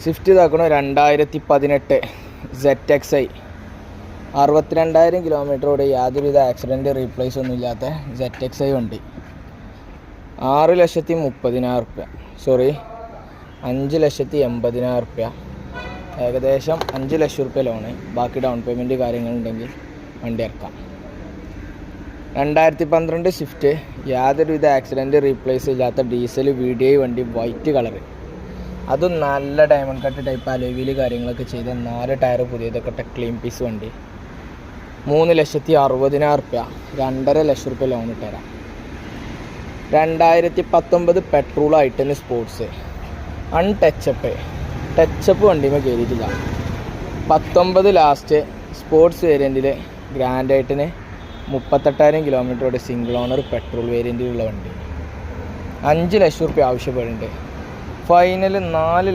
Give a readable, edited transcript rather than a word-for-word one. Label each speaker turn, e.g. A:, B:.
A: Swift ഇതാക്കണം 2018 ZXi 62,000 കിലോമീറ്ററോടെ യാതൊരുവിധ accident replace ഒന്നും ഇല്ലാത്ത ZXi വണ്ടി 6,30,000 റുപ്യ, സോറി 5,80,000 റുപ്യ, ഏകദേശം 5 ലക്ഷം റുപ്യ ലോണ്. ബാക്കി ഡൗൺ പേയ്മെൻറ്റ് കാര്യങ്ങളുണ്ടെങ്കിൽ വണ്ടി ഇറക്കാം. 2012 സ്വിഫ്റ്റ് യാതൊരുവിധ ആക്സിഡൻറ്റ് റീപ്ലേസ് ഇല്ലാത്ത ഡീസൽ VDI വണ്ടി, വൈറ്റ് കളറ്, അതും നല്ല ഡയമണ്ട് കട്ട് ടൈപ്പ് അലോയ് കാര്യങ്ങളൊക്കെ ചെയ്ത 4 ടയർ പുതിയതൊക്കെ ഇട്ട ക്ലീൻ പീസ് വണ്ടി. 3,60,000 റുപ്യ, 2.5 ലക്ഷം റുപ്യ ലോൺ ഇട്ടുതരാം. 2019 പെട്രോൾ I10 സ്പോർട്സ് ടച്ചപ്പ് വണ്ടിമേ കയറിയിട്ടില്ല. 19 ലാസ്റ്റ് സ്പോർട്സ് വേരിയൻറ്റിൽ ഗ്രാൻഡ് I10 38,000 കിലോമീറ്ററോടെ സിംഗിൾ ഓണർ പെട്രോൾ വേരിയൻറ്റിലുള്ള വണ്ടി. 5 ലക്ഷം റുപ്യ ആവശ്യപ്പെടുന്നുണ്ട്. ഫൈനൽ 4